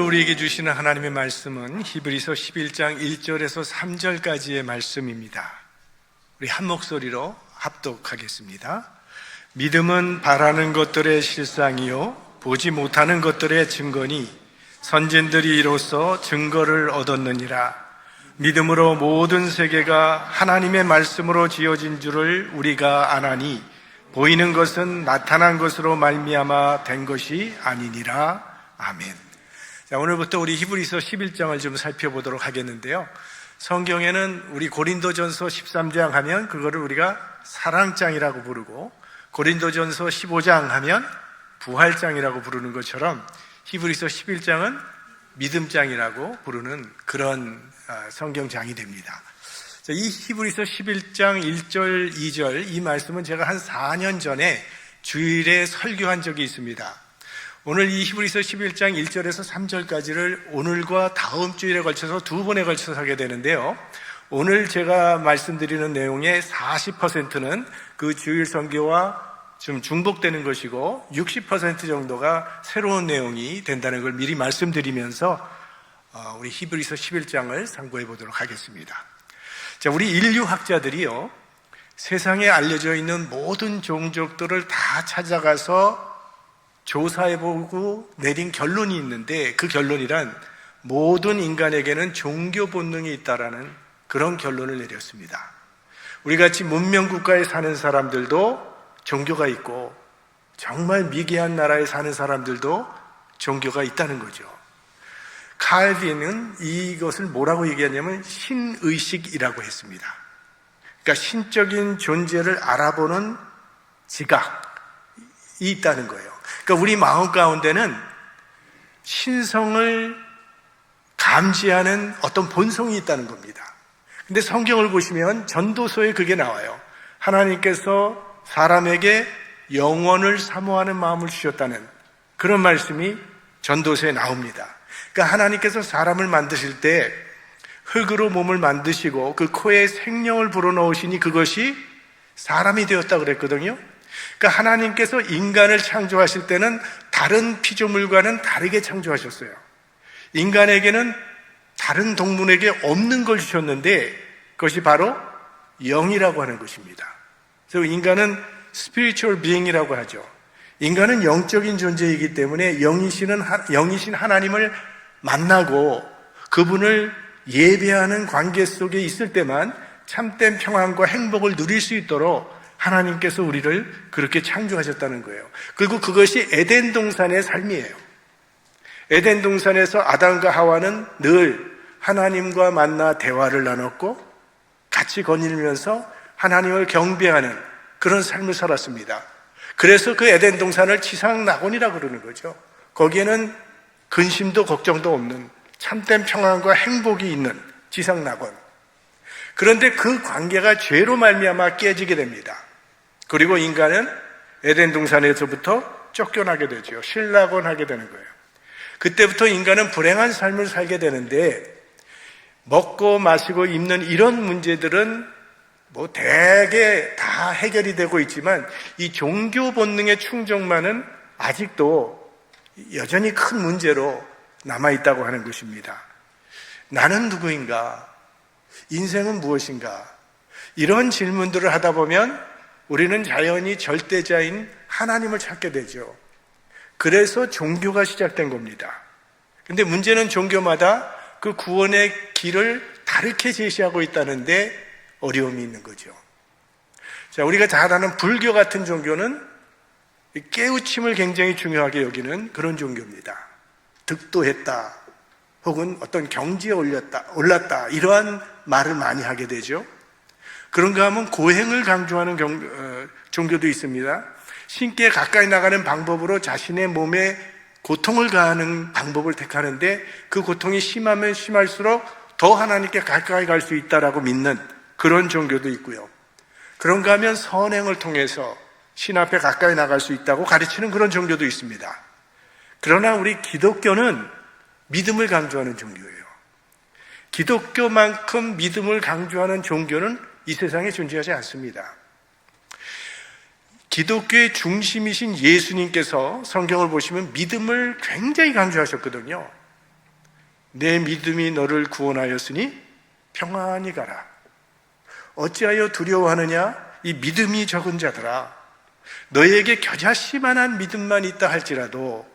우리에게 주시는 하나님의 말씀은 히브리서 11장 1절에서 3절까지의 말씀입니다. 우리 한 목소리로 합독하겠습니다. 믿음은 바라는 것들의 실상이요 보지 못하는 것들의 증거니 선진들이 이로써 증거를 얻었느니라. 믿음으로 모든 세계가 하나님의 말씀으로 지어진 줄을 우리가 아나니 보이는 것은 나타난 것으로 말미암아 된 것이 아니니라. 아멘. 자, 오늘부터 우리 히브리서 11장을 좀 살펴보도록 하겠는데요. 성경에는 우리 고린도전서 13장 하면 그거를 우리가 사랑장이라고 부르고, 고린도전서 15장 하면 부활장이라고 부르는 것처럼 히브리서 11장은 믿음장이라고 부르는 그런 성경장이 됩니다. 자, 이 히브리서 11장 1절, 2절 이 말씀은 제가 한 4년 전에 주일에 설교한 적이 있습니다. 오늘 이 히브리서 11장 1절에서 3절까지를 오늘과 다음 주일에 걸쳐서 두 번에 걸쳐서 하게 되는데요. 오늘 제가 말씀드리는 내용의 40%는 그 주일 선교와 좀 중복되는 것이고 60% 정도가 새로운 내용이 된다는 걸 미리 말씀드리면서 우리 히브리서 11장을 상고해 보도록 하겠습니다. 자, 우리 인류학자들이요, 세상에 알려져 있는 모든 종족들을 다 찾아가서 조사해보고 내린 결론이 있는데, 그 결론이란 모든 인간에게는 종교 본능이 있다라는 그런 결론을 내렸습니다. 우리같이 문명국가에 사는 사람들도 종교가 있고, 정말 미개한 나라에 사는 사람들도 종교가 있다는 거죠. 칼빈은 이것을 뭐라고 얘기하냐면 신의식이라고 했습니다. 그러니까 신적인 존재를 알아보는 지각이 있다는 거예요. 그러니까 우리 마음 가운데는 신성을 감지하는 어떤 본성이 있다는 겁니다. 근데 성경을 보시면 전도서에 그게 나와요. 하나님께서 사람에게 영원을 사모하는 마음을 주셨다는 그런 말씀이 전도서에 나옵니다. 그러니까 하나님께서 사람을 만드실 때 흙으로 몸을 만드시고 그 코에 생명을 불어넣으시니 그것이 사람이 되었다고 그랬거든요. 그러니까 하나님께서 인간을 창조하실 때는 다른 피조물과는 다르게 창조하셨어요. 인간에게는 다른 동물에게 없는 걸 주셨는데 그것이 바로 영이라고 하는 것입니다. 그래서 인간은 spiritual being이라고 하죠. 인간은 영적인 존재이기 때문에 영이신 하나님을 만나고 그분을 예배하는 관계 속에 있을 때만 참된 평안과 행복을 누릴 수 있도록 하나님께서 우리를 그렇게 창조하셨다는 거예요. 그리고 그것이 에덴 동산의 삶이에요. 에덴 동산에서 아담과 하와는 늘 하나님과 만나 대화를 나눴고 같이 거닐면서 하나님을 경배하는 그런 삶을 살았습니다. 그래서 그 에덴 동산을 지상낙원이라고 그러는 거죠. 거기에는 근심도 걱정도 없는 참된 평안과 행복이 있는 지상낙원. 그런데 그 관계가 죄로 말미암아 깨지게 됩니다. 그리고 인간은 에덴 동산에서부터 쫓겨나게 되죠. 실낙원하게 되는 거예요. 그때부터 인간은 불행한 삶을 살게 되는데, 먹고 마시고 입는 이런 문제들은 대개 다 해결이 되고 있지만 이 종교 본능의 충족만은 아직도 여전히 큰 문제로 남아있다고 하는 것입니다. 나는 누구인가? 인생은 무엇인가? 이런 질문들을 하다 보면 우리는 자연히 절대자인 하나님을 찾게 되죠. 그래서 종교가 시작된 겁니다. 근데 문제는 종교마다 그 구원의 길을 다르게 제시하고 있다는데 어려움이 있는 거죠. 자, 우리가 잘 아는 불교 같은 종교는 깨우침을 굉장히 중요하게 여기는 그런 종교입니다. 득도했다, 혹은 어떤 경지에 올랐다, 이러한 말을 많이 하게 되죠. 그런가 하면 고행을 강조하는 종교도 있습니다. 신께 가까이 나가는 방법으로 자신의 몸에 고통을 가하는 방법을 택하는데 그 고통이 심하면 심할수록 더 하나님께 가까이 갈 수 있다라고 믿는 그런 종교도 있고요. 그런가 하면 선행을 통해서 신 앞에 가까이 나갈 수 있다고 가르치는 그런 종교도 있습니다. 그러나 우리 기독교는 믿음을 강조하는 종교예요. 기독교만큼 믿음을 강조하는 종교는 이 세상에 존재하지 않습니다. 기독교의 중심이신 예수님께서 성경을 보시면 믿음을 굉장히 강조하셨거든요. 내 믿음이 너를 구원하였으니 평안히 가라. 어찌하여 두려워하느냐? 이 믿음이 적은 자들아, 너에게 겨자씨만한 믿음만 있다 할지라도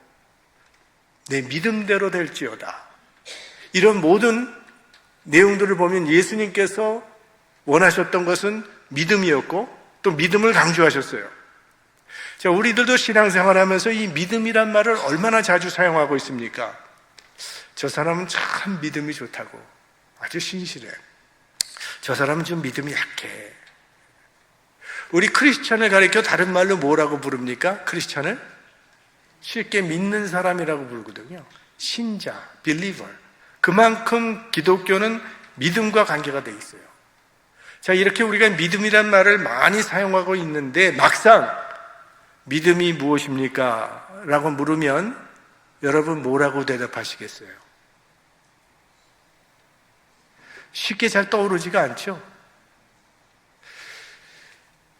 내 믿음대로 될지어다. 이런 모든 내용들을 보면 예수님께서 원하셨던 것은 믿음이었고 또 믿음을 강조하셨어요. 자, 우리들도 신앙생활하면서 이 믿음이란 말을 얼마나 자주 사용하고 있습니까? 저 사람은 참 믿음이 좋다고, 아주 신실해. 저 사람은 좀 믿음이 약해. 우리 크리스찬을 가리켜 다른 말로 뭐라고 부릅니까? 크리스찬을 쉽게 믿는 사람이라고 부르거든요. 신자, believer. 그만큼 기독교는 믿음과 관계가 돼 있어요. 자, 이렇게 우리가 믿음이란 말을 많이 사용하고 있는데 막상 믿음이 무엇입니까? 라고 물으면 여러분 뭐라고 대답하시겠어요? 쉽게 잘 떠오르지가 않죠?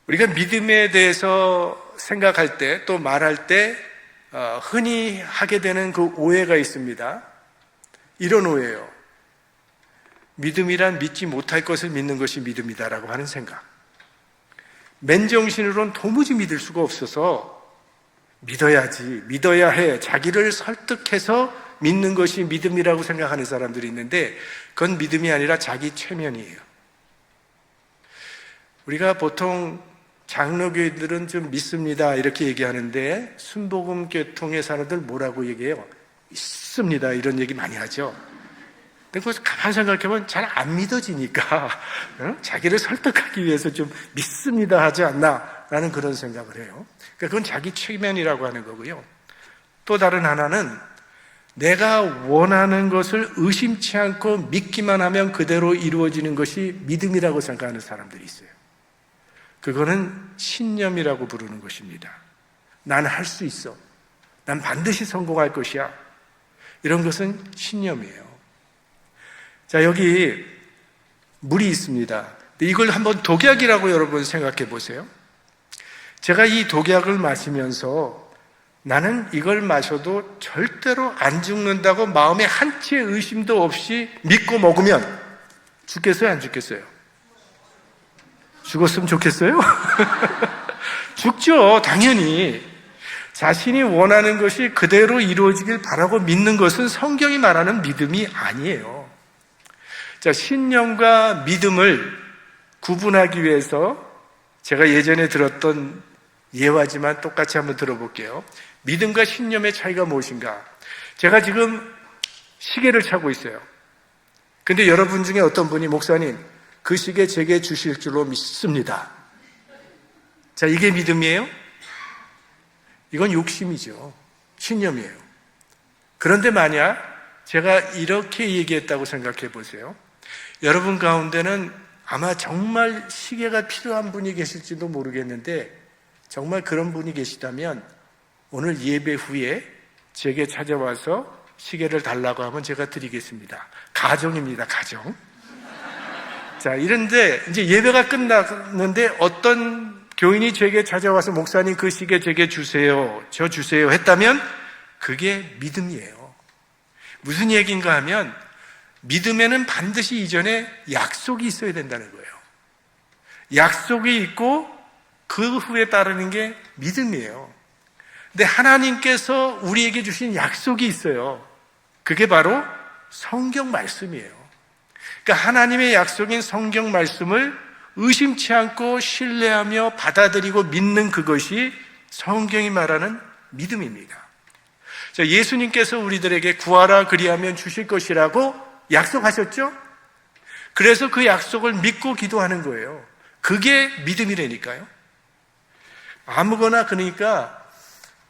우리가 믿음에 대해서 생각할 때 또 말할 때 흔히 하게 되는 그 오해가 있습니다. 이런 오해예요. 믿음이란 믿지 못할 것을 믿는 것이 믿음이다라고 하는 생각. 맨정신으로는 도무지 믿을 수가 없어서 믿어야지, 믿어야 해, 자기를 설득해서 믿는 것이 믿음이라고 생각하는 사람들이 있는데 그건 믿음이 아니라 자기 최면이에요. 우리가 보통 장로교인들은 좀 믿습니다 이렇게 얘기하는데 순복음 계통의 사람들 뭐라고 얘기해요? 믿습니다 이런 얘기 많이 하죠. 근데 그걸 가만히 생각해보면 잘 안 믿어지니까 자기를 설득하기 위해서 좀 믿습니다 하지 않나 라는 그런 생각을 해요. 그러니까 그건 자기 최면이라고 하는 거고요. 또 다른 하나는 내가 원하는 것을 의심치 않고 믿기만 하면 그대로 이루어지는 것이 믿음이라고 생각하는 사람들이 있어요. 그거는 신념이라고 부르는 것입니다. 난 할 수 있어. 난 반드시 성공할 것이야. 이런 것은 신념이에요. 자, 여기 물이 있습니다. 이걸 한번 독약이라고 여러분 생각해 보세요. 제가 이 독약을 마시면서 나는 이걸 마셔도 절대로 안 죽는다고 마음에 한치의 의심도 없이 믿고 먹으면 죽겠어요? 안 죽겠어요? 죽었으면 좋겠어요? 죽죠, 당연히. 자신이 원하는 것이 그대로 이루어지길 바라고 믿는 것은 성경이 말하는 믿음이 아니에요. 자, 신념과 믿음을 구분하기 위해서 제가 예전에 들었던 예화지만 똑같이 한번 들어볼게요. 믿음과 신념의 차이가 무엇인가? 제가 지금 시계를 차고 있어요. 근데 여러분 중에 어떤 분이 목사님, 그 시계 제게 주실 줄로 믿습니다. 자, 이게 믿음이에요? 이건 욕심이죠. 신념이에요. 그런데 만약 제가 이렇게 얘기했다고 생각해 보세요. 여러분 가운데는 아마 정말 시계가 필요한 분이 계실지도 모르겠는데 정말 그런 분이 계시다면 오늘 예배 후에 제게 찾아와서 시계를 달라고 하면 제가 드리겠습니다. 가정입니다, 가정. 자, 이런데 이제 예배가 끝났는데 어떤 교인이 제게 찾아와서 목사님 그 시계 제게 주세요, 저 주세요 했다면 그게 믿음이에요. 무슨 얘기인가 하면 믿음에는 반드시 이전에 약속이 있어야 된다는 거예요. 약속이 있고 그 후에 따르는 게 믿음이에요. 근데 하나님께서 우리에게 주신 약속이 있어요. 그게 바로 성경 말씀이에요. 그러니까 하나님의 약속인 성경 말씀을 의심치 않고 신뢰하며 받아들이고 믿는 그것이 성경이 말하는 믿음입니다. 자, 예수님께서 우리들에게 구하라 그리하면 주실 것이라고 약속하셨죠? 그래서 그 약속을 믿고 기도하는 거예요. 그게 믿음이라니까요. 그러니까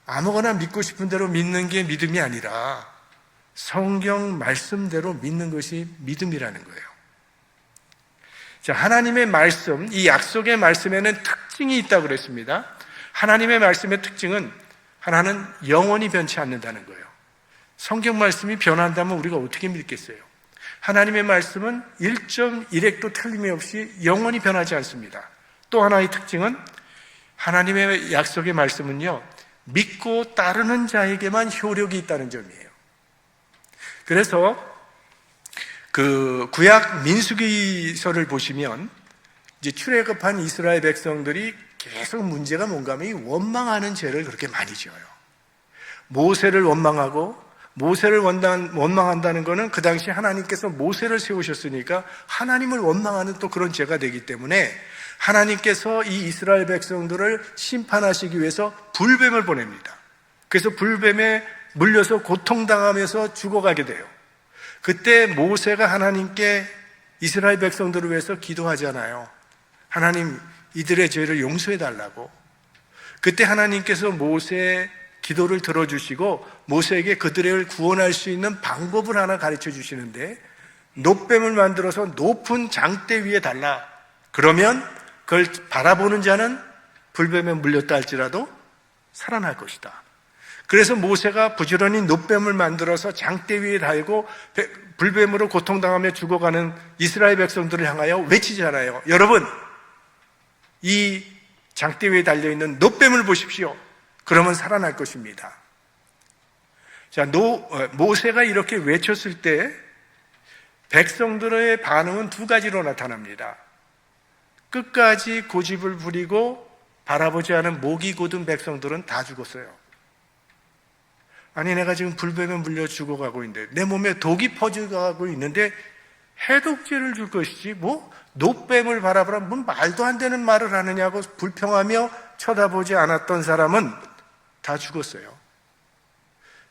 아무거나 믿고 싶은 대로 믿는 게 믿음이 아니라 성경 말씀대로 믿는 것이 믿음이라는 거예요. 자, 하나님의 말씀, 이 약속의 말씀에는 특징이 있다고 그랬습니다. 하나님의 말씀의 특징은 하나는 영원히 변치 않는다는 거예요. 성경 말씀이 변한다면 우리가 어떻게 믿겠어요? 하나님의 말씀은 1.1획도 틀림이 없이 영원히 변하지 않습니다. 또 하나의 특징은 하나님의 약속의 말씀은요, 믿고 따르는 자에게만 효력이 있다는 점이에요. 그래서 그 구약 민수기서를 보시면 이제 출애굽한 이스라엘 백성들이 계속 문제가 뭔가 하면 이 원망하는 죄를 그렇게 많이 지어요. 모세를 원망하고, 모세를 원망한다는 것은 그 당시 하나님께서 모세를 세우셨으니까 하나님을 원망하는 또 그런 죄가 되기 때문에 하나님께서 이 이스라엘 백성들을 심판하시기 위해서 불뱀을 보냅니다. 그래서 불뱀에 물려서 고통당하면서 죽어가게 돼요. 그때 모세가 하나님께 이스라엘 백성들을 위해서 기도하잖아요. 하나님, 이들의 죄를 용서해 달라고. 그때 하나님께서 모세의 기도를 들어주시고 모세에게 그들을 구원할 수 있는 방법을 하나 가르쳐 주시는데, 놋뱀을 만들어서 높은 장대 위에 달라. 그러면 그걸 바라보는 자는 불뱀에 물렸다 할지라도 살아날 것이다. 그래서 모세가 부지런히 놋뱀을 만들어서 장대 위에 달고 불뱀으로 고통당하며 죽어가는 이스라엘 백성들을 향하여 외치잖아요. 여러분, 이 장대 위에 달려있는 놋뱀을 보십시오. 그러면 살아날 것입니다. 자, 모세가 이렇게 외쳤을 때 백성들의 반응은 두 가지로 나타납니다. 끝까지 고집을 부리고 바라보지 않은 목이 곧은 백성들은 다 죽었어요. 아니, 내가 지금 불뱀에 물려 죽어가고 있는데, 내 몸에 독이 퍼져가고 있는데 해독제를 줄 것이지 뭐 놋뱀을 바라보라, 뭔 말도 안 되는 말을 하느냐고 불평하며 쳐다보지 않았던 사람은 다 죽었어요.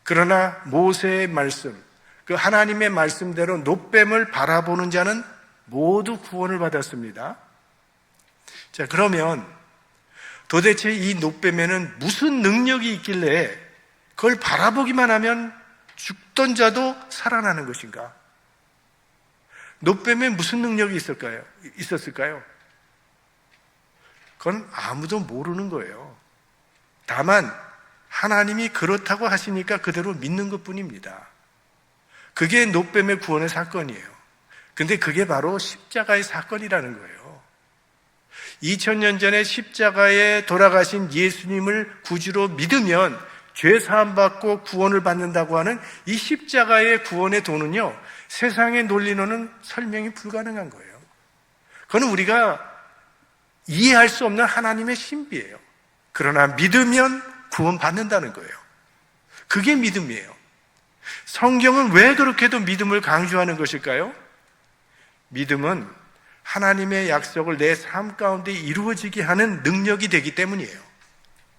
그러나 모세의 말씀, 그 하나님의 말씀대로 놋뱀을 바라보는 자는 모두 구원을 받았습니다. 자, 그러면 도대체 이 놋뱀에는 무슨 능력이 있길래 그걸 바라보기만 하면 죽던 자도 살아나는 것인가? 놋뱀에 무슨 능력이 있었을까요? 그건 아무도 모르는 거예요. 다만 하나님이 그렇다고 하시니까 그대로 믿는 것뿐입니다. 그게 놋뱀의 구원의 사건이에요. 근데 그게 바로 십자가의 사건이라는 거예요. 2000년 전에 십자가에 돌아가신 예수님을 구주로 믿으면 죄 사함 받고 구원을 받는다고 하는 이 십자가의 구원의 도는요, 세상의 논리로는 설명이 불가능한 거예요. 그건 우리가 이해할 수 없는 하나님의 신비예요. 그러나 믿으면 구원 받는다는 거예요. 그게 믿음이에요. 성경은 왜 그렇게도 믿음을 강조하는 것일까요? 믿음은 하나님의 약속을 내 삶 가운데 이루어지게 하는 능력이 되기 때문이에요.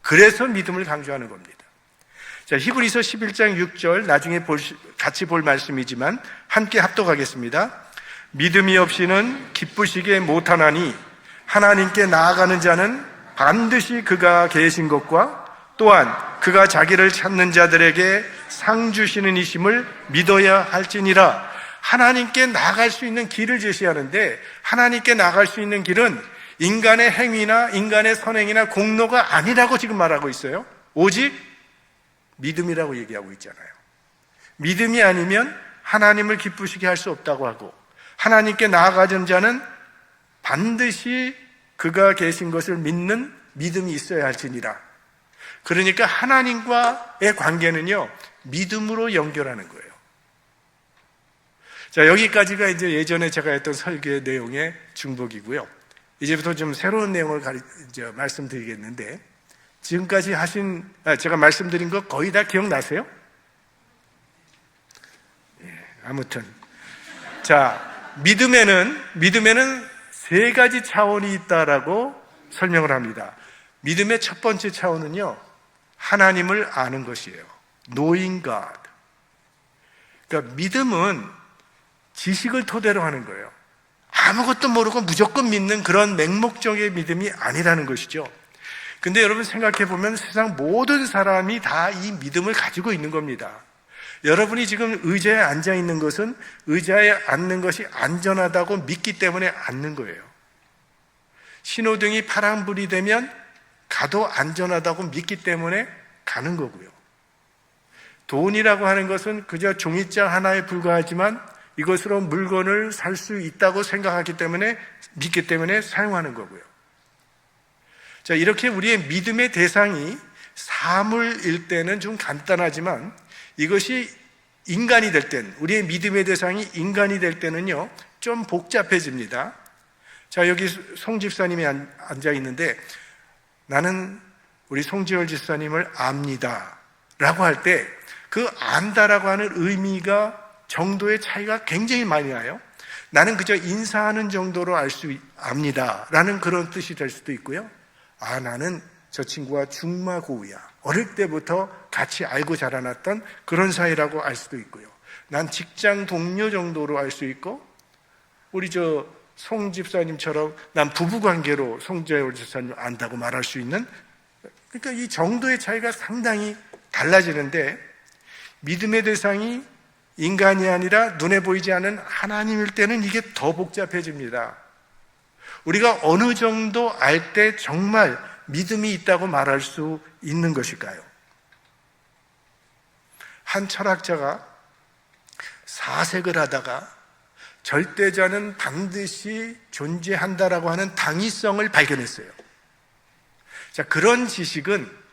그래서 믿음을 강조하는 겁니다. 자, 히브리서 11장 6절, 나중에 같이 볼 말씀이지만 함께 합독하겠습니다. 믿음이 없이는 기쁘시게 못하나니 하나님께 나아가는 자는 반드시 그가 계신 것과 또한 그가 자기를 찾는 자들에게 상 주시는 이심을 믿어야 할지니라. 하나님께 나아갈 수 있는 길을 제시하는데, 하나님께 나아갈 수 있는 길은 인간의 행위나 인간의 선행이나 공로가 아니라고 지금 말하고 있어요. 오직 믿음이라고 얘기하고 있잖아요. 믿음이 아니면 하나님을 기쁘시게 할 수 없다고 하고, 하나님께 나아가는 자는 반드시 그가 계신 것을 믿는 믿음이 있어야 할지니라. 그러니까 하나님과의 관계는요, 믿음으로 연결하는 거예요. 자, 여기까지가 이제 예전에 제가 했던 설교의 내용의 중복이고요. 이제부터 좀 새로운 내용을 말씀드리겠는데, 지금까지 제가 말씀드린 거 거의 다 기억나세요? 예, 아무튼. 자, 믿음에는 세 가지 차원이 있다라고 설명을 합니다. 믿음의 첫 번째 차원은요, 하나님을 아는 것이에요. Knowing God. 그러니까 믿음은 지식을 토대로 하는 거예요. 아무것도 모르고 무조건 믿는 그런 맹목적인 믿음이 아니라는 것이죠. 근데 여러분 생각해 보면 세상 모든 사람이 다 이 믿음을 가지고 있는 겁니다. 여러분이 지금 의자에 앉아 있는 것은 의자에 앉는 것이 안전하다고 믿기 때문에 앉는 거예요. 신호등이 파란불이 되면 가도 안전하다고 믿기 때문에 가는 거고요. 돈이라고 하는 것은 그저 종이장 하나에 불과하지만 이것으로 물건을 살 수 있다고 생각하기 때문에, 믿기 때문에 사용하는 거고요. 자, 이렇게 우리의 믿음의 대상이 사물일 때는 좀 간단하지만 이것이 인간이 될 땐, 우리의 믿음의 대상이 인간이 될 때는요, 좀 복잡해집니다. 자, 여기 송 집사님이 앉아 있는데, 나는 우리 송지열 집사님을 압니다 라고 할 때, 그 안다라고 하는 의미가 정도의 차이가 굉장히 많이 나요. 나는 그저 인사하는 정도로 압니다 라는 그런 뜻이 될 수도 있고요. 아, 나는 저 친구와 중마고우야, 어릴 때부터 같이 알고 자라났던 그런 사이라고 알 수도 있고요. 난 직장 동료 정도로 알 수 있고, 우리 송 집사님처럼 난 부부관계로 송재월 집사님을 안다고 말할 수 있는, 그러니까 이 정도의 차이가 상당히 달라지는데, 믿음의 대상이 인간이 아니라 눈에 보이지 않는 하나님일 때는 이게 더 복잡해집니다. 우리가 어느 정도 알 때 정말 믿음이 있다고 말할 수 있는 것일까요? 한 철학자가 사색을 하다가 절대자는 반드시 존재한다라고 하는 당위성을 발견했어요. 자, 그런 지식은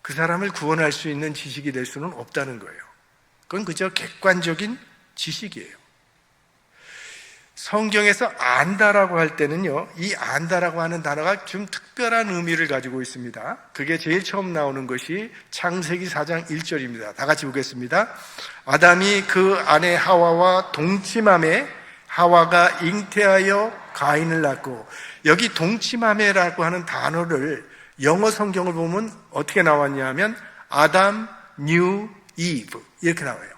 그 사람을 구원할 수 있는 지식이 될 수는 없다는 거예요. 그건 그저 객관적인 지식이에요. 성경에서 안다라고 할 때는요, 이 안다라고 하는 단어가 좀 특별한 의미를 가지고 있습니다. 그게 제일 처음 나오는 것이 창세기 4장 1절입니다. 다 같이 보겠습니다. 아담이 그 아내 하와와 동침하매 하와가 잉태하여 가인을 낳고, 여기 동침하매라고 하는 단어를 영어 성경을 보면 어떻게 나왔냐 하면 아담 knew Eve 이렇게 나와요.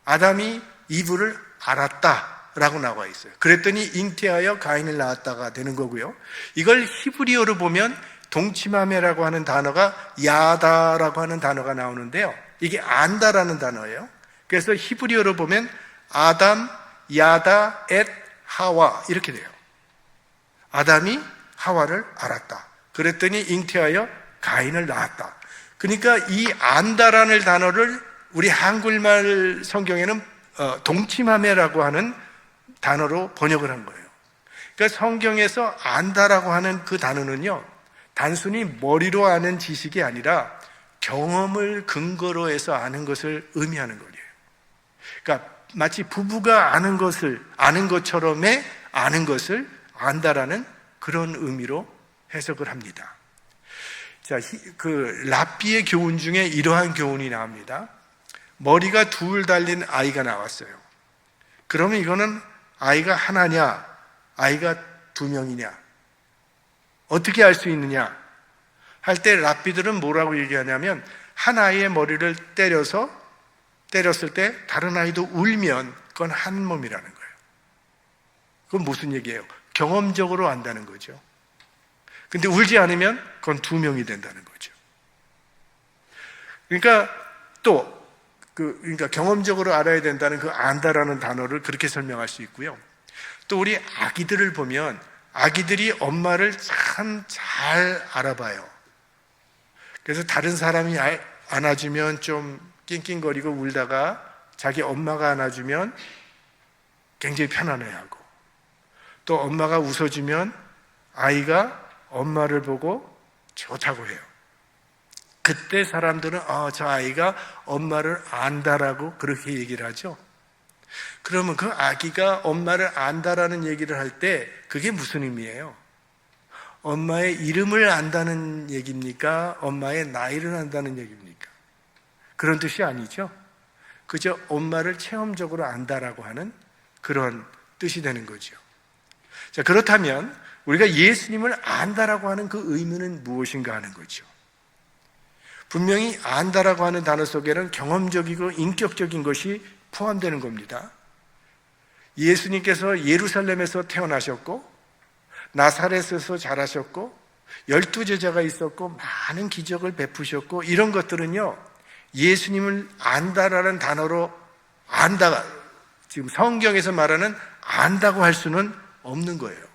아담이 이브를 알았다 라고 나와 있어요. 그랬더니 잉태하여 가인을 낳았다가 되는 거고요. 이걸 히브리어로 보면 동침하매라고 하는 단어가 야다라고 하는 단어가 나오는데요, 이게 안다라는 단어예요. 그래서 히브리어로 보면 아담 야다 엣 하와 이렇게 돼요. 아담이 하와를 알았다, 그랬더니 잉태하여 가인을 낳았다. 그러니까 이 안다라는 단어를 우리 한글말 성경에는 동침하매라고 하는 단어로 번역을 한 거예요. 그러니까 성경에서 안다라고 하는 그 단어는요, 단순히 머리로 아는 지식이 아니라 경험을 근거로 해서 아는 것을 의미하는 거예요. 그러니까 마치 부부가 아는 것처럼의 아는 것을 안다라는 그런 의미로 해석을 합니다. 자, 그 랍비의 교훈 중에 이러한 교훈이 나옵니다. 머리가 둘 달린 아이가 나왔어요. 그러면 이거는 아이가 하나냐, 아이가 두 명이냐, 어떻게 알 수 있느냐 할 때 랍비들은 뭐라고 얘기하냐면, 한 아이의 머리를 때렸을 때 다른 아이도 울면 그건 한 몸이라는 거예요. 그건 무슨 얘기예요? 경험적으로 안다는 거죠. 근데 울지 않으면 그건 두 명이 된다는 거죠. 그러니까 그러니까 경험적으로 알아야 된다는 그 안다라는 단어를 그렇게 설명할 수 있고요. 또 우리 아기들을 보면 아기들이 엄마를 참 잘 알아봐요. 그래서 다른 사람이 안아주면 좀 낑낑거리고 울다가 자기 엄마가 안아주면 굉장히 편안해하고, 또 엄마가 웃어주면 아이가 엄마를 보고 좋다고 해요. 그때 사람들은 저 아이가 엄마를 안다라고 그렇게 얘기를 하죠. 그러면 그 아기가 엄마를 안다라는 얘기를 할 때 그게 무슨 의미예요? 엄마의 이름을 안다는 얘기입니까? 엄마의 나이를 안다는 얘기입니까? 그런 뜻이 아니죠. 그저 엄마를 체험적으로 안다라고 하는 그런 뜻이 되는 거죠. 자, 그렇다면 우리가 예수님을 안다라고 하는 그 의미는 무엇인가 하는 거죠. 분명히 안다라고 하는 단어 속에는 경험적이고 인격적인 것이 포함되는 겁니다. 예수님께서 예루살렘에서 태어나셨고, 나사렛에서 자라셨고, 12제자가 있었고, 많은 기적을 베푸셨고, 이런 것들은요, 예수님을 안다라는 단어로 지금 성경에서 말하는 안다고 할 수는 없는 거예요.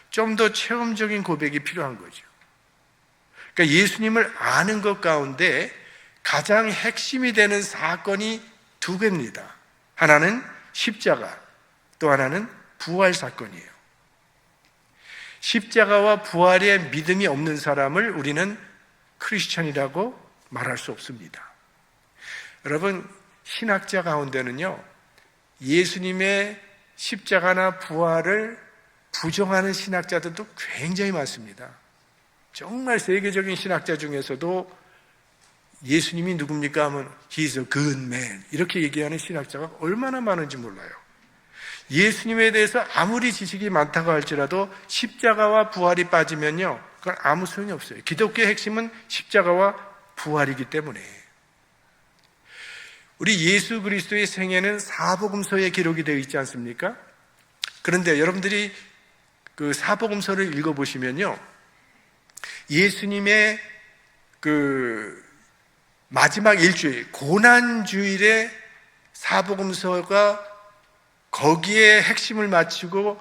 좀 더 체험적인 고백이 필요한 거죠. 그러니까 예수님을 아는 것 가운데 가장 핵심이 되는 사건이 두 개입니다. 하나는 십자가, 또 하나는 부활 사건이에요. 십자가와 부활에 믿음이 없는 사람을 우리는 크리스천이라고 말할 수 없습니다. 여러분, 신학자 가운데는요, 예수님의 십자가나 부활을 부정하는 신학자들도 굉장히 많습니다. 정말 세계적인 신학자 중에서도 예수님이 누굽니까 하면 He's a good man 이렇게 얘기하는 신학자가 얼마나 많은지 몰라요. 예수님에 대해서 아무리 지식이 많다고 할지라도 십자가와 부활이 빠지면요, 그건 아무 소용이 없어요. 기독교의 핵심은 십자가와 부활이기 때문에. 우리 예수 그리스도의 생애는 사복음서에 기록이 되어 있지 않습니까? 그런데 여러분들이 그 사복음서를 읽어보시면요, 예수님의 그 마지막 일주일, 고난주일에 사복음서가 거기에 핵심을 맞추고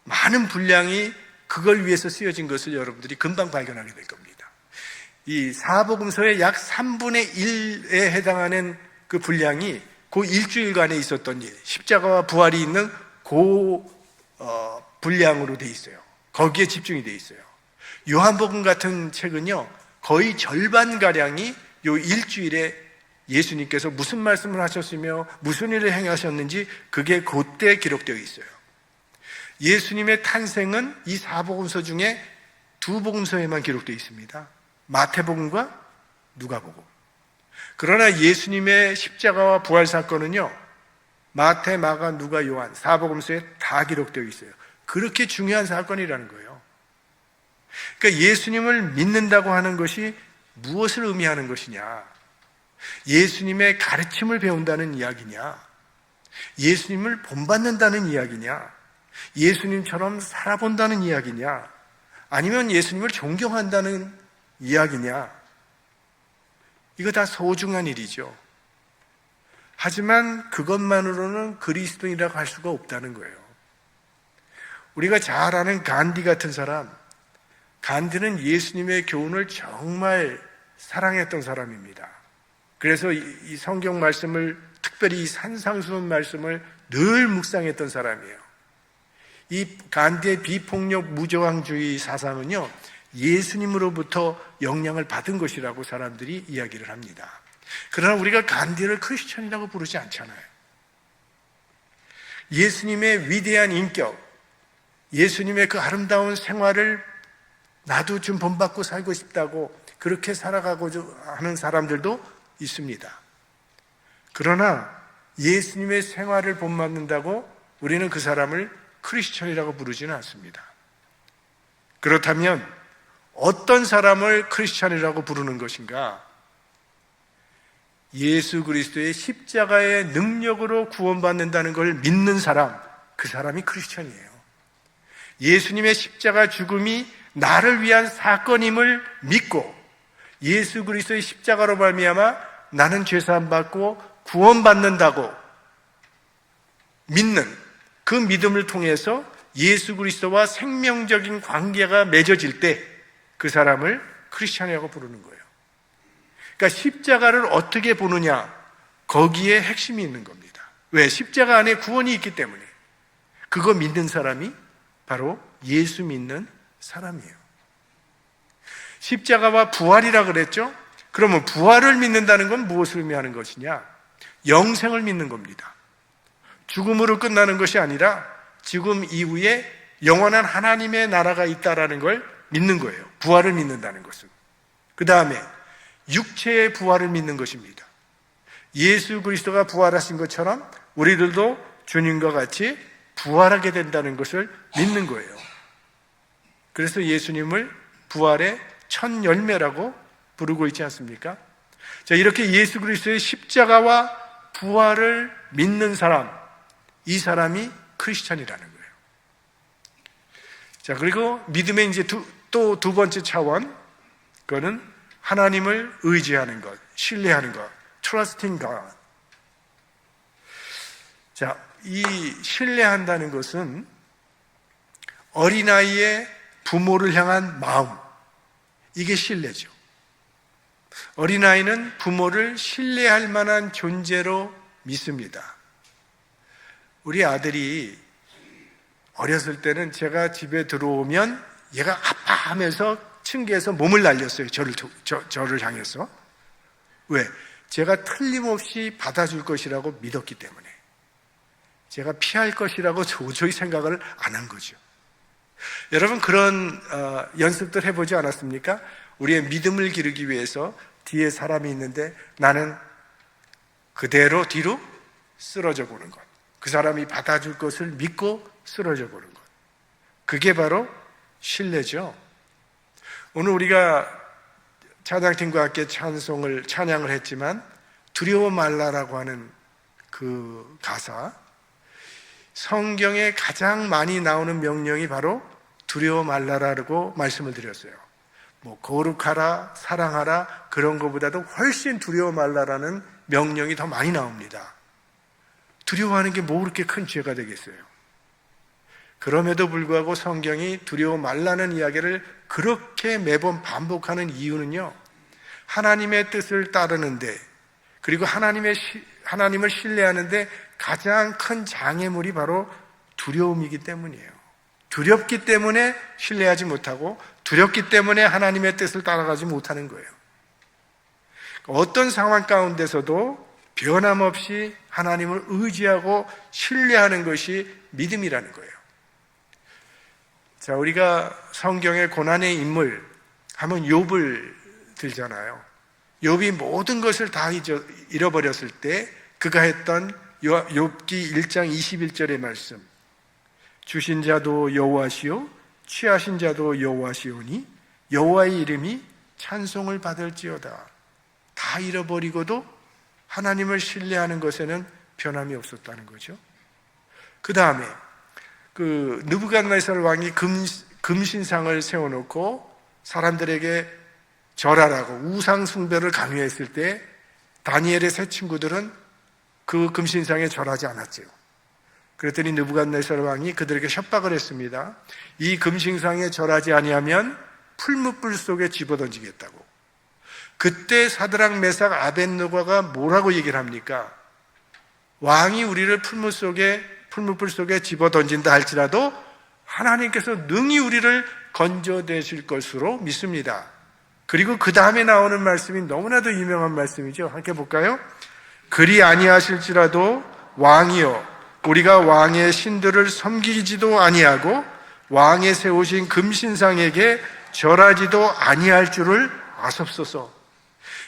많은 분량이 그걸 위해서 쓰여진 것을 여러분들이 금방 발견하게 될 겁니다. 이 사복음서의 약 3분의 1에 해당하는 그 분량이 그 일주일간에 있었던 일, 십자가와 부활이 있는 그 분량으로 돼 있어요. 거기에 집중이 돼 있어요. 요한복음 같은 책은요, 거의 절반가량이 요 일주일에 예수님께서 무슨 말씀을 하셨으며 무슨 일을 행하셨는지 그게 그때 기록되어 있어요. 예수님의 탄생은 이 사복음서 중에 두 복음서에만 기록되어 있습니다. 마태복음과 누가복음. 그러나 예수님의 십자가와 부활 사건은요, 마태, 마가, 누가, 요한 사복음서에 다 기록되어 있어요. 그렇게 중요한 사건이라는 거예요. 그러니까 예수님을 믿는다고 하는 것이 무엇을 의미하는 것이냐? 예수님의 가르침을 배운다는 이야기냐? 예수님을 본받는다는 이야기냐? 예수님처럼 살아본다는 이야기냐? 아니면 예수님을 존경한다는 이야기냐? 이거 다 소중한 일이죠. 하지만 그것만으로는 그리스도인이라고 할 수가 없다는 거예요. 우리가 잘 아는 간디 같은 사람, 간디는 예수님의 교훈을 정말 사랑했던 사람입니다. 그래서 이 성경 말씀을, 특별히 이 산상수훈 말씀을 늘 묵상했던 사람이에요. 이 간디의 비폭력 무저항주의 사상은요, 예수님으로부터 영향을 받은 것이라고 사람들이 이야기를 합니다. 그러나 우리가 간디를 크리스천이라고 부르지 않잖아요. 예수님의 위대한 인격, 예수님의 그 아름다운 생활을 나도 좀 본받고 살고 싶다고 그렇게 살아가고자 하는 사람들도 있습니다. 그러나 예수님의 생활을 본받는다고 우리는 그 사람을 크리스천이라고 부르지는 않습니다. 그렇다면 어떤 사람을 크리스천이라고 부르는 것인가? 예수 그리스도의 십자가의 능력으로 구원받는다는 걸 믿는 사람, 그 사람이 크리스천이에요. 예수님의 십자가 죽음이 나를 위한 사건임을 믿고 예수 그리스도의 십자가로 말미암아 나는 죄사함 받고 구원받는다고 믿는 그 믿음을 통해서 예수 그리스도와 생명적인 관계가 맺어질 때 그 사람을 크리스천이라고 부르는 거예요. 그러니까 십자가를 어떻게 보느냐, 거기에 핵심이 있는 겁니다. 왜? 십자가 안에 구원이 있기 때문에. 그거 믿는 사람이 바로 예수 믿는 사람이에요. 십자가와 부활이라 그랬죠? 그러면 부활을 믿는다는 건 무엇을 의미하는 것이냐? 영생을 믿는 겁니다. 죽음으로 끝나는 것이 아니라 죽음 이후에 영원한 하나님의 나라가 있다라는 걸 믿는 거예요. 부활을 믿는다는 것은. 그 다음에 육체의 부활을 믿는 것입니다. 예수 그리스도가 부활하신 것처럼 우리들도 주님과 같이 부활하게 된다는 것을 믿는 거예요. 그래서 예수님을 부활의 첫 열매라고 부르고 있지 않습니까? 자, 이렇게 예수 그리스도의 십자가와 부활을 믿는 사람, 이 사람이 크리스천이라는 거예요. 자, 그리고 믿음의 이제 또 두 번째 차원, 그거는 하나님을 의지하는 것, 신뢰하는 것, trusting God. 자, 이 신뢰한다는 것은 어린아이의 부모를 향한 마음, 이게 신뢰죠. 어린아이는 부모를 신뢰할 만한 존재로 믿습니다. 우리 아들이 어렸을 때는 제가 집에 들어오면 얘가 아빠 하면서 층계에서 몸을 날렸어요. 저를 향해서. 왜? 제가 틀림없이 받아줄 것이라고 믿었기 때문에 제가 피할 것이라고 도저히 생각을 안 한 거죠. 여러분, 그런 연습들 해보지 않았습니까? 우리의 믿음을 기르기 위해서 뒤에 사람이 있는데 나는 그대로 뒤로 쓰러져 보는 것, 그 사람이 받아줄 것을 믿고 쓰러져 보는 것, 그게 바로 신뢰죠. 오늘 우리가 찬양팀과 함께 찬양을 했지만 두려워 말라라고 하는 그 가사, 성경에 가장 많이 나오는 명령이 바로 두려워 말라라고 말씀을 드렸어요. 뭐 거룩하라, 사랑하라, 그런 것보다도 훨씬 두려워 말라라는 명령이 더 많이 나옵니다. 두려워하는 게 뭐 그렇게 큰 죄가 되겠어요? 그럼에도 불구하고 성경이 두려워 말라는 이야기를 그렇게 매번 반복하는 이유는요, 하나님의 뜻을 따르는데, 그리고 하나님을 신뢰하는데 가장 큰 장애물이 바로 두려움이기 때문이에요. 두렵기 때문에 신뢰하지 못하고, 두렵기 때문에 하나님의 뜻을 따라가지 못하는 거예요. 어떤 상황 가운데서도 변함없이 하나님을 의지하고 신뢰하는 것이 믿음이라는 거예요. 자, 우리가 성경의 고난의 인물 하면 욥을 들잖아요. 욥이 모든 것을 다 잃어버렸을 때 그가 했던 욥기 1장 21절의 말씀, 주신 자도 여호와시요 취하신 자도 여호와시오니 여호와의 이름이 찬송을 받을지어다. 다 잃어버리고도 하나님을 신뢰하는 것에는 변함이 없었다는 거죠. 그 다음에 그 느부갓네살 왕이 금신상을 세워놓고 사람들에게 절하라고 우상 숭배를 강요했을 때 다니엘의 세 친구들은 그 금신상에 절하지 않았죠. 그랬더니 느부갓네살 왕이 그들에게 협박을 했습니다. 이 금신상에 절하지 아니하면 풀무불 속에 집어던지겠다고. 그때 사드락, 메삭, 아벳느고가 뭐라고 얘기를 합니까? 왕이 우리를 풀무불 속에 집어던진다 할지라도 하나님께서 능히 우리를 건져내실 것으로 믿습니다. 그리고 그 다음에 나오는 말씀이 너무나도 유명한 말씀이죠. 함께 볼까요? 그리 아니하실지라도 왕이여 우리가 왕의 신들을 섬기지도 아니하고 왕의 세우신 금신상에게 절하지도 아니할 줄을 아섭소서.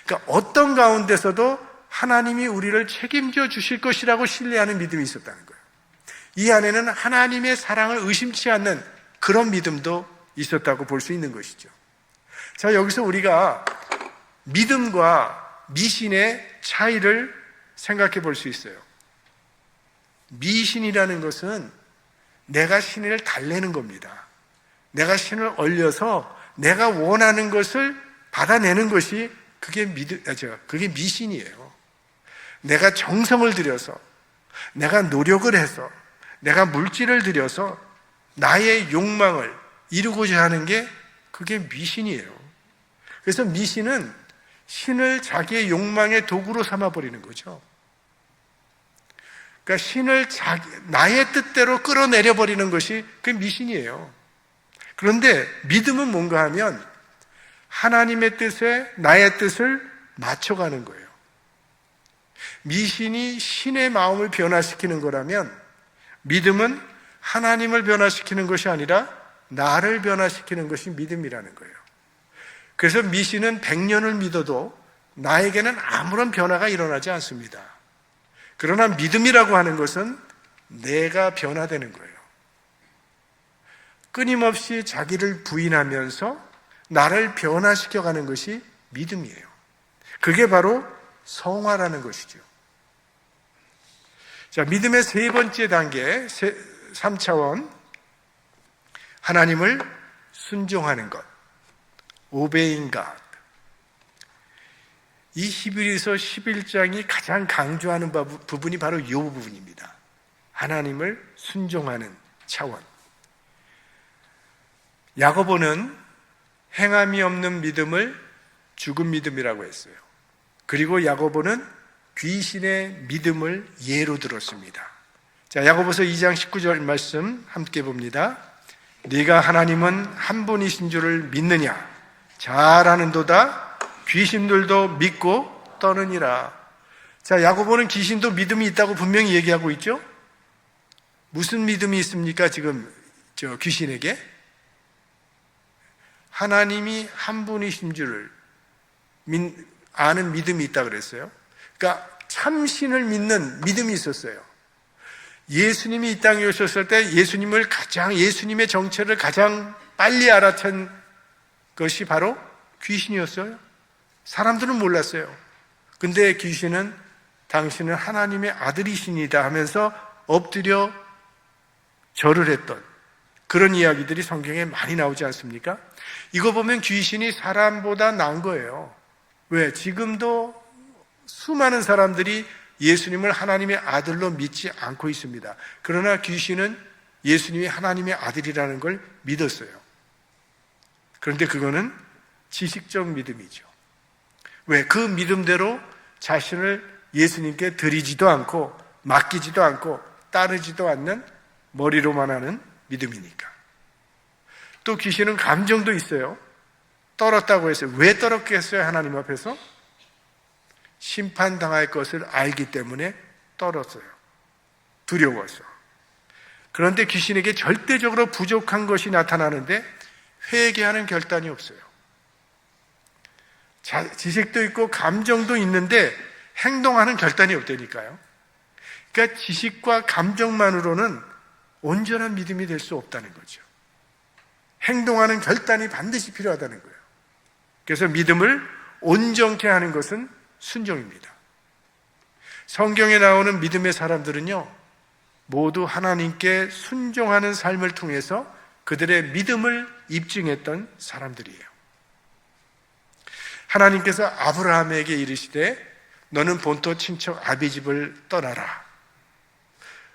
그러니까 어떤 가운데서도 하나님이 우리를 책임져 주실 것이라고 신뢰하는 믿음이 있었다는 거예요. 이 안에는 하나님의 사랑을 의심치 않는 그런 믿음도 있었다고 볼 수 있는 것이죠. 자, 여기서 우리가 믿음과 미신의 차이를 생각해 볼 수 있어요. 미신이라는 것은 내가 신을 달래는 겁니다. 내가 신을 얼려서 내가 원하는 것을 받아내는 것이 그게 미신이에요. 내가 정성을 들여서, 내가 노력을 해서, 내가 물질을 들여서 나의 욕망을 이루고자 하는 게 그게 미신이에요. 그래서 미신은 신을 자기의 욕망의 도구로 삼아버리는 거죠. 그러니까 신을 나의 뜻대로 끌어내려버리는 것이 그게 미신이에요. 그런데 믿음은 뭔가 하면 하나님의 뜻에 나의 뜻을 맞춰가는 거예요. 미신이 신의 마음을 변화시키는 거라면 믿음은 하나님을 변화시키는 것이 아니라 나를 변화시키는 것이 믿음이라는 거예요. 그래서 미신은 100년을 믿어도 나에게는 아무런 변화가 일어나지 않습니다. 그러나 믿음이라고 하는 것은 내가 변화되는 거예요. 끊임없이 자기를 부인하면서 나를 변화시켜가는 것이 믿음이에요. 그게 바로 성화라는 것이죠. 자, 믿음의 세 번째 단계, 3차원, 하나님을 순종하는 것, obeying God. 이 히브리서 11장이 가장 강조하는 부분이 바로 이 부분입니다. 하나님을 순종하는 차원. 야고보는 행함이 없는 믿음을 죽은 믿음이라고 했어요. 그리고 야고보는 귀신의 믿음을 예로 들었습니다. 자, 야고보서 2장 19절 말씀 함께 봅니다. 네가 하나님은 한 분이신 줄을 믿느냐? 잘 아는도다. 귀신들도 믿고 떠느니라. 자, 야고보는 귀신도 믿음이 있다고 분명히 얘기하고 있죠? 무슨 믿음이 있습니까? 지금 귀신에게? 하나님이 한 분이신 줄을 아는 믿음이 있다 그랬어요. 그러니까 참신을 믿는 믿음이 있었어요. 예수님이 이 땅에 오셨을 때 예수님의 정체를 가장 빨리 알아챈 것이 바로 귀신이었어요. 사람들은 몰랐어요. 근데 귀신은 당신은 하나님의 아들이시니다 하면서 엎드려 절을 했던 그런 이야기들이 성경에 많이 나오지 않습니까? 이거 보면 귀신이 사람보다 나은 거예요. 왜? 지금도 수많은 사람들이 예수님을 하나님의 아들로 믿지 않고 있습니다. 그러나 귀신은 예수님이 하나님의 아들이라는 걸 믿었어요. 그런데 그거는 지식적 믿음이죠. 왜? 그 믿음대로 자신을 예수님께 드리지도 않고 맡기지도 않고 따르지도 않는 머리로만 하는 믿음이니까. 또 귀신은 감정도 있어요. 떨었다고 했어요. 왜 떨었겠어요? 하나님 앞에서? 심판당할 것을 알기 때문에 떨었어요. 두려워서. 그런데 귀신에게 절대적으로 부족한 것이 나타나는데 회개하는 결단이 없어요. 지식도 있고 감정도 있는데 행동하는 결단이 없다니까요. 그러니까 지식과 감정만으로는 온전한 믿음이 될 수 없다는 거죠. 행동하는 결단이 반드시 필요하다는 거예요. 그래서 믿음을 온전케 하는 것은 순종입니다. 성경에 나오는 믿음의 사람들은요, 모두 하나님께 순종하는 삶을 통해서 그들의 믿음을 입증했던 사람들이에요. 하나님께서 아브라함에게 이르시되 너는 본토 친척 아비 집을 떠나라.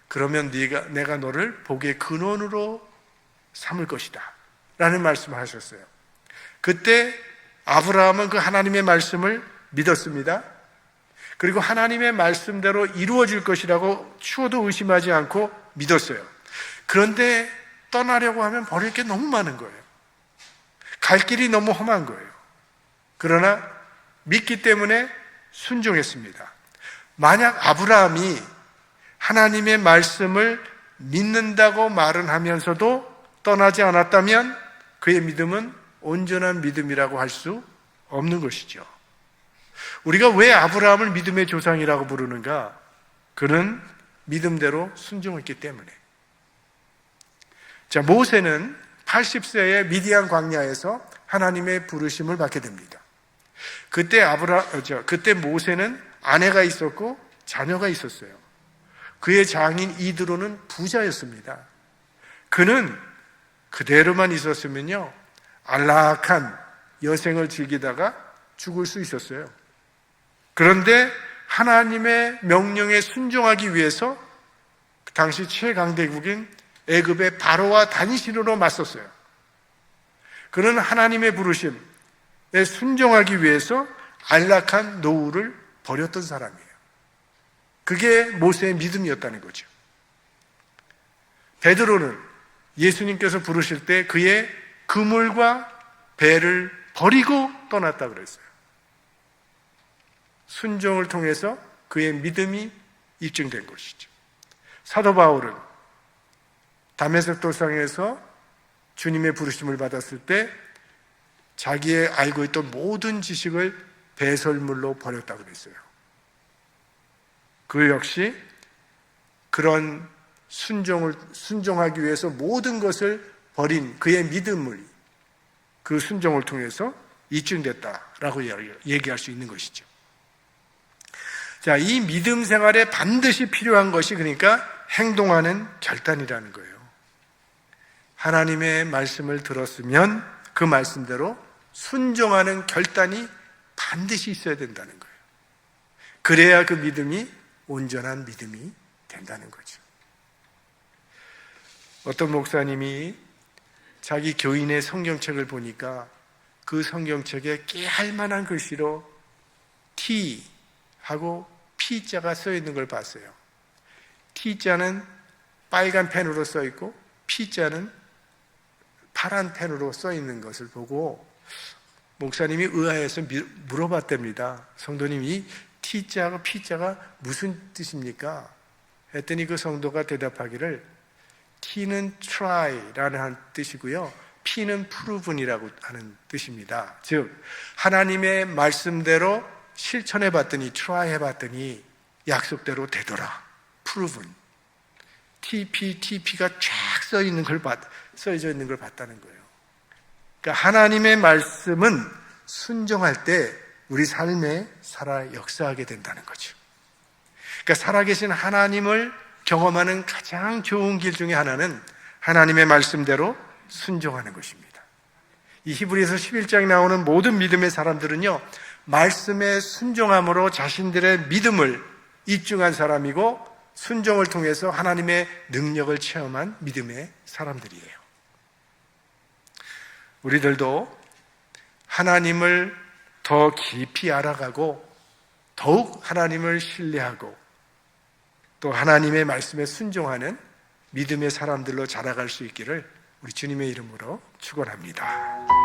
그러면 내가 너를 복의 근원으로 삼을 것이다 라는 말씀을 하셨어요. 그때 아브라함은 그 하나님의 말씀을 믿었습니다. 그리고 하나님의 말씀대로 이루어질 것이라고 추호도 의심하지 않고 믿었어요. 그런데 떠나려고 하면 버릴 게 너무 많은 거예요. 갈 길이 너무 험한 거예요. 그러나 믿기 때문에 순종했습니다. 만약 아브라함이 하나님의 말씀을 믿는다고 말은 하면서도 떠나지 않았다면 그의 믿음은 온전한 믿음이라고 할 수 없는 것이죠. 우리가 왜 아브라함을 믿음의 조상이라고 부르는가? 그는 믿음대로 순종했기 때문에. 자, 모세는 80세의 미디안 광야에서 하나님의 부르심을 받게 됩니다. 그때 모세는 아내가 있었고 자녀가 있었어요. 그의 장인 이드로는 부자였습니다. 그는 그대로만 있었으면요, 안락한 여생을 즐기다가 죽을 수 있었어요. 그런데 하나님의 명령에 순종하기 위해서 당시 최강대국인 애굽의 바로와 단신으로 맞섰어요. 그는 하나님의 부르심에 순종하기 위해서 안락한 노후를 버렸던 사람이에요. 그게 모세의 믿음이었다는 거죠. 베드로는 예수님께서 부르실 때 그의 그물과 배를 버리고 떠났다 그랬어요. 순종을 통해서 그의 믿음이 입증된 것이죠. 사도 바울은 다메섹 돌상에서 주님의 부르심을 받았을 때 자기의 알고 있던 모든 지식을 배설물로 버렸다고 그랬어요. 그 역시 그런 순종하기 위해서 모든 것을 버린 그의 믿음을 그 순종을 통해서 입증됐다라고 얘기할 수 있는 것이죠. 자, 이 믿음 생활에 반드시 필요한 것이 그러니까 행동하는 결단이라는 거예요. 하나님의 말씀을 들었으면 그 말씀대로 순종하는 결단이 반드시 있어야 된다는 거예요. 그래야 그 믿음이 온전한 믿음이 된다는 거죠. 어떤 목사님이 자기 교인의 성경책을 보니까 그 성경책에 깨알만한 글씨로 T 하고 P자가 써 있는 걸 봤어요. T자는 빨간 펜으로 써 있고 P자는 파란 펜으로 써 있는 것을 보고 목사님이 의아해서 물어봤답니다. 성도님이 T자하고 P자가 무슨 뜻입니까? 했더니 그 성도가 대답하기를 T는 try라는 뜻이고요, P는 proven이라고 하는 뜻입니다. 즉 하나님의 말씀대로 실천해 봤더니, try 해봤더니 약속대로 되더라. proven. TP가 쫙 써져 있는 걸 봤다는 거예요. 그러니까 하나님의 말씀은 순종할 때 우리 삶에 살아 역사하게 된다는 거죠. 그러니까 살아계신 하나님을 경험하는 가장 좋은 길 중에 하나는 하나님의 말씀대로 순종하는 것입니다. 이 히브리서 11장에 나오는 모든 믿음의 사람들은요, 말씀에 순종함으로 자신들의 믿음을 입증한 사람이고, 순종을 통해서 하나님의 능력을 체험한 믿음의 사람들이에요. 우리들도 하나님을 더 깊이 알아가고 더욱 하나님을 신뢰하고 또 하나님의 말씀에 순종하는 믿음의 사람들로 자라갈 수 있기를 우리 주님의 이름으로 축원합니다.